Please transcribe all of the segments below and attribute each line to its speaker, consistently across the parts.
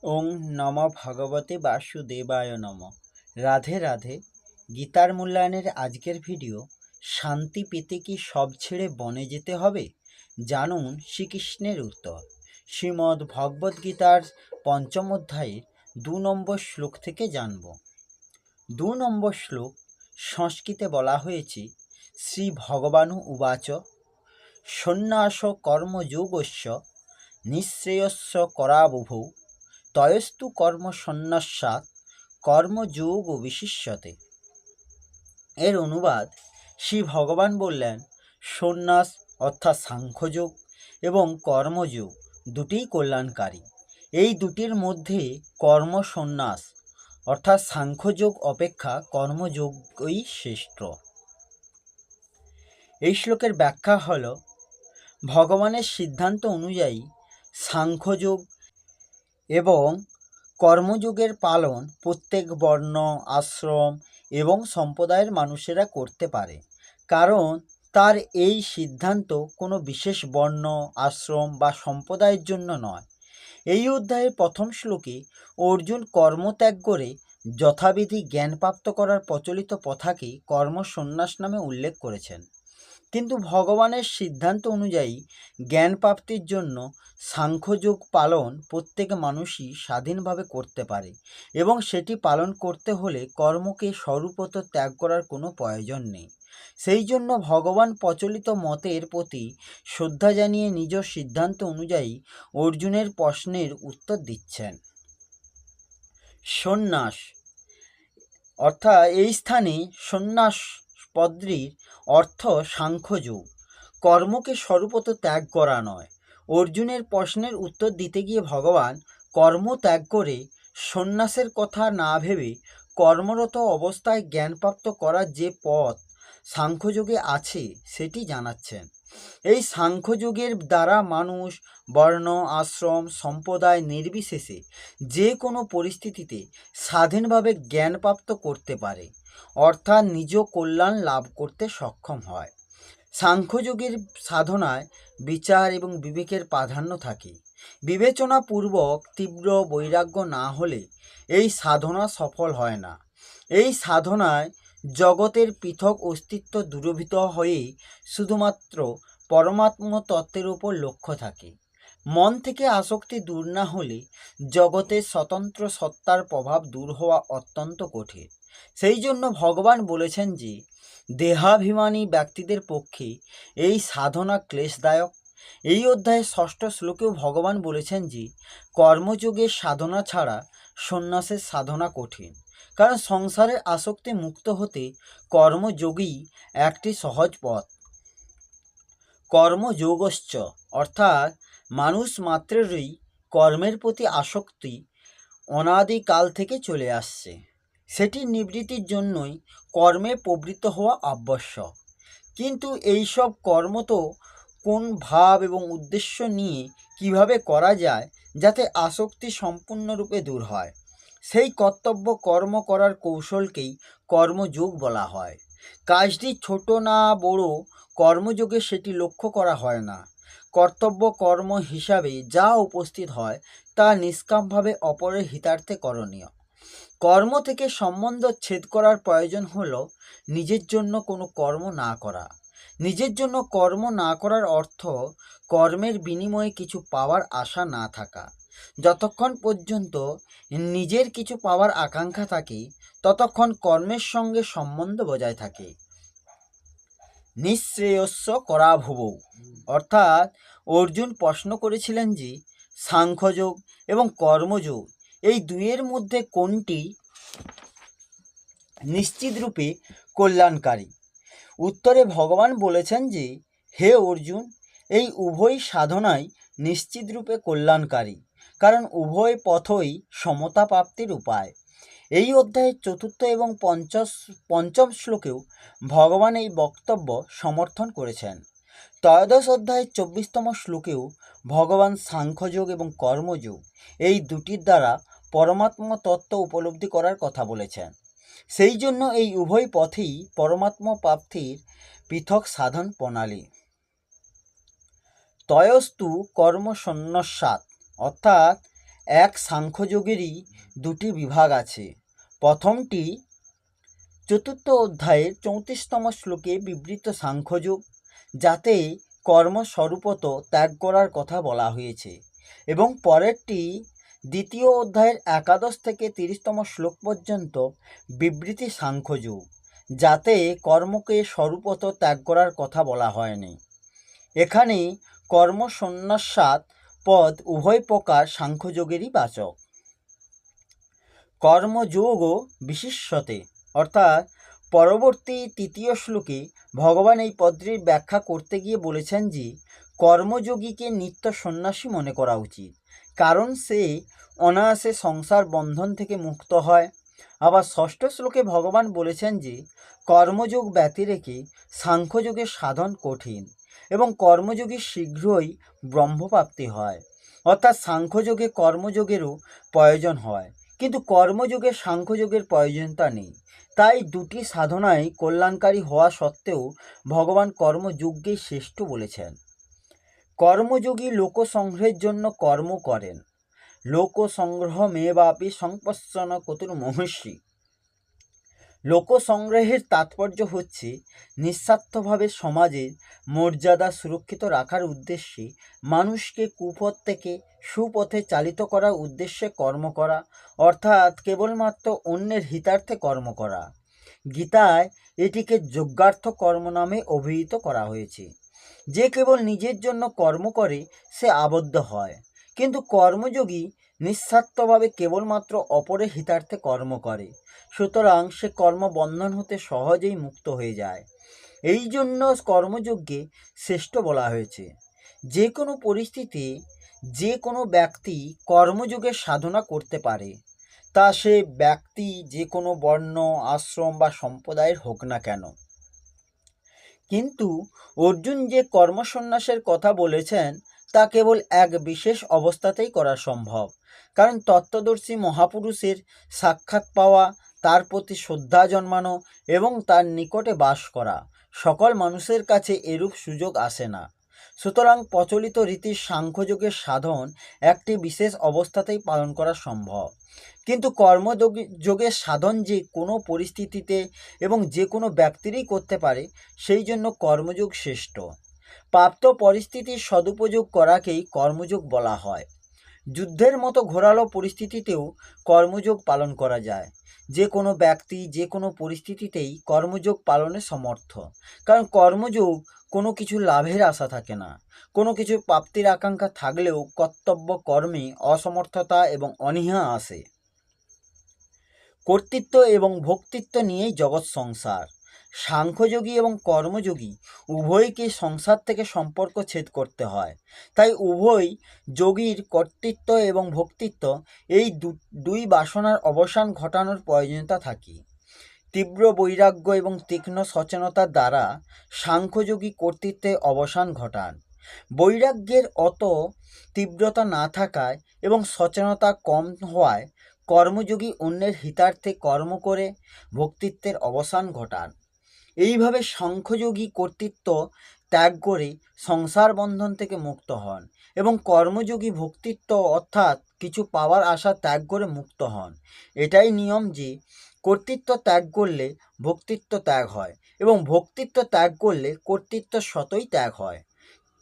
Speaker 1: ওং নম ভগবতে বাসুদেবায় নম। রাধে রাধে। গীতার মূল্যায়নের আজকের ভিডিও, শান্তি পেতে কি সব ছেড়ে বনে যেতে হবে? জানুন শ্রীকৃষ্ণের উত্তর। শ্রীমদ্ ভগবদ্গীতার ৫ম অধ্যায়ের ২ নম্বর শ্লোক থেকে জানব। ২ নম্বর শ্লোক সংস্কৃতে বলা হয়েছে, শ্রী ভগবানু উবাচ সন্ন্যাস কর্মযোগস্য নিঃশ্রেয়স্য করাবুভৌ তয়স্তু কর্ম সন্ন্যাসাৎ কর্মযোগ বিশিষ্যতে। এর অনুবাদ, শ্রী ভগবান বললেন, সন্ন্যাস অর্থাৎ সাংখ্যযোগ এবং কর্মযোগ দুটিই কল্যাণকারী। এই দুটির মধ্যে কর্ম সন্ন্যাস অর্থাৎ সাংখ্যযোগ অপেক্ষা কর্মযোগই শ্রেষ্ঠ। এই শ্লোকের ব্যাখ্যা হল, ভগবানের সিদ্ধান্ত অনুযায়ী সাংখ্যযোগ এবং কর্মযোগের পালন প্রত্যেক বর্ণ, আশ্রম এবং সম্প্রদায়ের মানুষেরা করতে পারে, কারণ তার এই সিদ্ধান্ত কোনো বিশেষ বর্ণ, আশ্রম বা সম্প্রদায়ের জন্য নয়। এই অধ্যায়ের প্রথম শ্লোকে অর্জুন কর্মত্যাগ করে যথাবিধি জ্ঞানপ্রাপ্ত করার প্রচলিত প্রথাকে কর্মসন্ন্যাস নামে উল্লেখ করেছেন। কিন্তু ভগবানের সিদ্ধান্ত অনুযায়ী জ্ঞান প্রাপ্তির জন্য সাংখ্যযোগ পালন প্রত্যেক মানুষই স্বাধীনভাবে করতে পারে এবং সেটি পালন করতে হলে কর্মকে স্বরূপত ত্যাগ করার কোনো প্রয়োজন নেই। সেই জন্য ভগবান প্রচলিত মতের প্রতি শ্রদ্ধা জানিয়ে নিজ সিদ্ধান্ত অনুযায়ী অর্জুনের প্রশ্নের উত্তর দিচ্ছেন। সন্ন্যাস অর্থাৎ এই স্থানে সন্ন্যাস পদটির অর্থ সাংখ্যযোগ, কর্মকে স্বরূপত ত্যাগ করা নয়। অর্জুনের প্রশ্নের উত্তর দিতে গিয়ে ভগবান কর্ম ত্যাগ করে সন্ন্যাসের কথা না ভেবে কর্মরত অবস্থায় জ্ঞানপ্রাপ্ত করার যে পথ সাংখ্যযোগে আছে সেটি জানাচ্ছেন। এই সাংখ্যযোগের দ্বারা মানুষ বর্ণ, আশ্রম, সম্প্রদায় নির্বিশেষে যে কোনো পরিস্থিতিতে স্বাধীনভাবে জ্ঞানপ্রাপ্ত করতে পারে, অর্থাৎ নিজ কল্যাণ লাভ করতে সক্ষম হয়। সাংখ্যযোগের সাধনায় বিচার এবং বিবেকের প্রাধান্য থাকে। বিবেচনাপূর্বক তীব্র বৈরাগ্য না হলে এই সাধনা সফল হয় না। এই সাধনায় জগতের পৃথক অস্তিত্ব দূরীভূত হয়ে শুধুমাত্র পরমাত্ম তত্ত্বের উপর লক্ষ্য থাকে। মন থেকে আসক্তি দূর না হলে জগতের স্বতন্ত্র সত্তার প্রভাব দূর হওয়া অত্যন্ত কঠিন। সেই জন্য ভগবান বলেছেন যে দেহাভিমানী ব্যক্তিদের পক্ষে এই সাধনা ক্লেশদায়ক। এই অধ্যায়ের ৬ষ্ঠ শ্লোকেও ভগবান বলেছেন যে কর্মযোগের সাধনা ছাড়া সন্ন্যাসের সাধনা কঠিন, কারণ সংসারের আসক্তি মুক্ত হতে কর্মযোগই একটি সহজ পথ। কর্মযোগশ্চ অর্থাৎ মানুষ মাত্রেরই কর্মের প্রতি আসক্তি অনাদিকাল থেকে চলে আসছে। সেটির নিবৃত্তির জন্যই কর্মে প্রবৃত্ত হওয়া আবশ্যক। কিন্তু এইসব কর্ম তো কোন ভাব এবং উদ্দেশ্য নিয়ে কিভাবে করা যায় যাতে আসক্তি সম্পূর্ণরূপে দূর হয়, সেই কর্তব্য কর্ম করার কৌশলকেই কর্মযোগ বলা হয়। কাজটি ছোট না বড়, কর্মযোগে সেটি লক্ষ্য করা হয় না। কর্তব্য কর্ম হিসাবে যা উপস্থিত হয় তা নিষ্কামভাবে অপরের হিতার্থে করণীয়। কর্ম থেকে সম্বন্ধ ছেদ করার প্রয়োজন হল নিজের জন্য কোনো কর্ম না করা। নিজের জন্য কর্ম না করার অর্থ কর্মের বিনিময়ে কিছু পাওয়ার আশা না থাকা। যতক্ষণ পর্যন্ত নিজের কিছু পাওয়ার আকাঙ্ক্ষা থাকে ততক্ষণ কর্মের সঙ্গে সম্বন্ধ বজায় থাকে। নিঃশ্রেয়স্য করাভুবৌ অর্থাৎ অর্জুন প্রশ্ন করেছিলেন যে সাংখ্যযোগ এবং কর্মযোগ এই দুইয়ের মধ্যে কোনটি নিশ্চিতরূপে কল্যাণকারী। উত্তরে ভগবান বলেছেন যে, হে অর্জুন, এই উভয় সাধনাই নিশ্চিতরূপে কল্যাণকারী, কারণ উভয় পথই সমতা প্রাপ্তির উপায়। এই অধ্যায়ের ৪র্থ এবং পঞ্চম শ্লোকেও ভগবান এই বক্তব্য সমর্থন করেছেন। ত্রয়োদশ অধ্যায়ের ২৪তম শ্লোকেও ভগবান সাংখ্যযোগ এবং কর্মযোগ এই দুটির দ্বারা পরমাত্ম তত্ত্ব উপলব্ধি করার কথা বলেছেন। সেই জন্য এই উভয় পথেই পরমাত্ম প্রাপ্তির পৃথক সাধন প্রণালী। তয়স্তু কর্ম সন্ন্যাসাৎ অর্থাৎ এক সাংখ্যযোগেরই দুটি বিভাগ আছে। প্রথমটি 4th অধ্যায়ের 34তম শ্লোকে বিবৃত সাংখ্যযোগ, যাতে কর্মস্বরূপত ত্যাগ করার কথা বলা হয়েছে, এবং পরেরটি 2য় অধ্যায়ের 11 থেকে 30তম শ্লোক পর্যন্ত বিবৃতি সাংখ্যযোগ, যাতে কর্মকে স্বরূপত ত্যাগ করার কথা বলা হয়নি। এখানে কর্মসন্ন্যাসাৎ পদ উভয় প্রকার সাংখ্যযোগেরই বাচক। কর্মযোগ বিশিষ্যতে, অর্থাৎ পরবর্তী 3য় শ্লোকে ভগবান এই পদটির ব্যাখ্যা করতে গিয়ে বলেছেন যে কর্মযোগীকে নিত্য সন্ন্যাসী মনে করা উচিত, কারণ সে অনায়াসে সংসার বন্ধন থেকে মুক্ত হয়। আবার 6ষ্ঠ শ্লোকে ভগবান বলেছেন যে কর্মযোগ ব্যতিরেকে সাংখ্যযোগের সাধন কঠিন এবং কর্মযোগী শীঘ্রই ব্রহ্মপ্রাপ্তি হয়। অর্থাৎ সাংখ্যযোগে কর্মযোগেরও প্রয়োজন হয়, কিন্তু কর্মযোগে সাংখ্যযোগের প্রয়োজনীয়তা নেই। তাই দুটি সাধনায় কল্যাণকারী হওয়া সত্ত্বেও ভগবান কর্মযোগকেই শ্রেষ্ঠ বলেছেন। কর্মযোগী লোকসংগ্রহের জন্য কর্ম করেন। লোকসংগ্রহ মেবাপি সংপස්සন কতুর্মহর্ষি। লোকসংগ্রহের তাৎপর্য হচ্ছে নিঃস্বার্থভাবে সমাজের মর্যাদা সুরক্ষিত রাখার উদ্দেশ্যে মানুষকে কুপথ থেকে সুপথে চালিত করার উদ্দেশ্যে কর্ম করা, অর্থাৎ কেবলমাত্র অন্যের হিতার্থে কর্ম করা। গীতায় এটিকে যজ্ঞার্থ কর্ম নামে অভিহিত করা হয়েছে। যে কেবল নিজের জন্য কর্ম করে সে আবদ্ধ হয়, কিন্তু কর্মযোগী নিঃস্বার্থভাবে কেবলমাত্র অপরের হিতার্থে কর্ম করে, সুতরাং সে কর্মবন্ধন হতে সহজেই মুক্ত হয়ে যায়। এই জন্য কর্মযোগকে শ্রেষ্ঠ বলা হয়েছে। যে কোনো পরিস্থিতি যে কোনো ব্যক্তি কর্মযোগের সাধনা করতে পারে, তা সে ব্যক্তি যে কোনো বর্ণ, আশ্রম বা সম্প্রদায়ের হোক না কেন। কিন্তু অর্জুন যে কর্মসন্ন্যাসের কথা বলেছেন তা কেবল এক বিশেষ অবস্থাতেই করা সম্ভব, কারণ তত্ত্বদর্শী মহাপুরুষের সাক্ষাৎ পাওয়া, তার প্রতি শ্রদ্ধা জন্মানো এবং তার নিকটে বাস করা সকল মানুষের কাছে এরূপ সুযোগ আসে না। সুতরাং প্রচলিত রীতির সাংখ্যযোগের সাধন একটি বিশেষ অবস্থাতেই পালন করা সম্ভব, কিন্তু কর্মযোগের সাধন যে কোনো পরিস্থিতিতে এবং যে কোনো ব্যক্তিরই করতে পারে, সেই জন্য কর্মযোগ শ্রেষ্ঠ। প্রাপ্ত পরিস্থিতির সদুপযোগ করাকেই কর্মযোগ বলা হয়। যুদ্ধের মতো ঘোরালো পরিস্থিতিতেও কর্মযোগ পালন করা যায়। যে কোনো ব্যক্তি যে কোনো পরিস্থিতিতেই কর্মযোগ পালনে সমর্থ, কারণ কর্মযোগ কোনো কিছু লাভের আশা থাকে না। কোনো কিছুর প্রাপ্তির আকাঙ্ক্ষা থাকলেও কর্তব্য কর্মে অসমর্থতা এবং অনীহা আসে। কর্তৃত্ব এবং ভোক্তৃত্ব নিয়েই জগৎ সংসার। সাংখ্যযোগী এবং কর্মযোগী উভয়কে সংসার থেকে সম্পর্ক ছেদ করতে হয়। তাই উভয় যোগীর কর্তৃত্ব এবং ভোক্তৃত্ব এই দুই বাসনার অবসান ঘটানোর প্রয়োজনীয়তা থাকে। তীব্র বৈরাগ্য এবং তীক্ষ্ণ সচেতনতার দ্বারা সাংখ্যযোগী কর্তৃত্বে অবসান ঘটান। বৈরাগ্যের অত তীব্রতা না থাকায় এবং সচেতনতা কম হওয়ায় কর্মযোগী অন্যের হিতার্থে কর্ম করে ভোক্তৃত্বের অবসান ঘটান। এইভাবে সাংখ্যযোগী কর্তৃত্ব ত্যাগ করে সংসার বন্ধন থেকে মুক্ত হন এবং কর্মযোগী ভোক্তৃত্ব অর্থাৎ কিছু পাওয়ার আশা ত্যাগ করে মুক্ত হন। এটাই নিয়ম যে কর্তৃত্ব ত্যাগ করলে ভোক্তৃত্ব ত্যাগ হয় এবং ভোক্তৃত্ব ত্যাগ করলে কর্তৃত্ব স্বতই ত্যাগ হয়।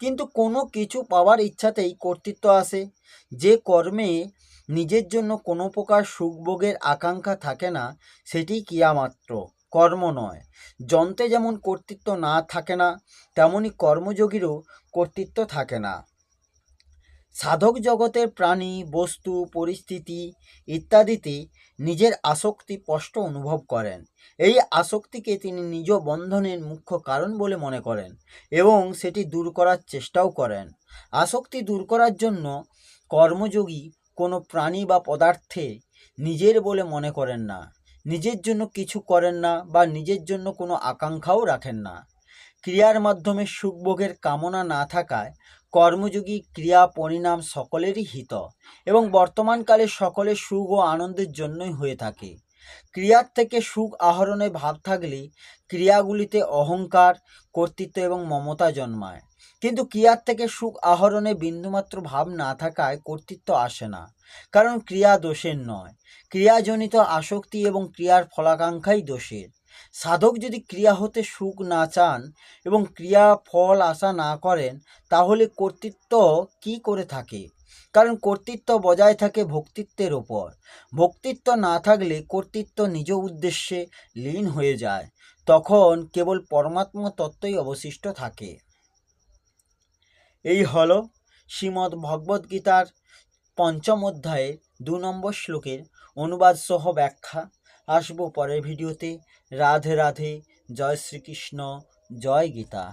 Speaker 1: কিন্তু কোনো কিছু পাওয়ার ইচ্ছাতেই কর্তৃত্ব আসে। যে কর্মে নিজের জন্য কোনো প্রকার সুখভোগের আকাঙ্ক্ষা থাকে না, সেটি ক্রিয়ামাত্র, কর্ম নয়। যন্ত্রে যেমন কর্তৃত্ব না থাকে না, তেমনি কর্মযোগীরও কর্তৃত্ব থাকে না। সাধক জগতের প্রাণী, বস্তু, পরিস্থিতি ইত্যাদিতে নিজের আসক্তি স্পষ্ট অনুভব করেন। এই আসক্তিকে তিনি নিজ বন্ধনের মুখ্য কারণ বলে মনে করেন এবং সেটি দূর করার চেষ্টাও করেন। আসক্তি দূর করার জন্য কর্মযোগী কোনো প্রাণী বা পদার্থে নিজের বলে মনে করেন না, নিজের জন্য কিছু করেন না বা নিজের জন্য কোনো আকাঙ্ক্ষাও রাখেন না। ক্রিয়ার মাধ্যমে সুখভোগের কামনা না থাকায় কর্মযোগী ক্রিয়া পরিণাম সকলেরই হিত এবং বর্তমানকালে সকলের সুখ ও আনন্দের জন্যই হয়ে থাকে। ক্রিয়ার থেকে সুখ আহরণের ভাব থাকলে ক্রিয়াগুলিতে অহংকার, কর্তৃত্ব এবং মমতা জন্মায়। কিন্তু ক্রিয়ার থেকে সুখ আহরণে বিন্দুমাত্র ভাব না থাকায় কর্তৃত্ব আসে না, কারণ ক্রিয়া দোষের নয়, ক্রিয়াজনিত আসক্তি এবং ক্রিয়ার ফলাকাঙ্ক্ষাই দোষের। সাধক যদি ক্রিয়া হতে সুখ না চান এবং ক্রিয়া ফল আশা না করেন, তাহলে কর্তৃত্ব কি করে থাকে? কারণ কর্তৃত্ব বজায় থাকে ভক্তিত্বের ওপর। ভক্তিত্ব না থাকলে কর্তৃত্ব নিজ উদ্দেশ্যে লীন হয়ে যায়, তখন কেবল পরমাত্মা তত্ত্বই অবশিষ্ট থাকে। এই হল শ্রীমদ্ ভগবদ্গীতার ৫ম অধ্যায়ের ২ নম্বর শ্লোকের অনুবাদ সহ ব্যাখ্যা। আসবো পরের ভিডিওতে। রাধে রাধে। জয় শ্রীকৃষ্ণ। জয় গীতা।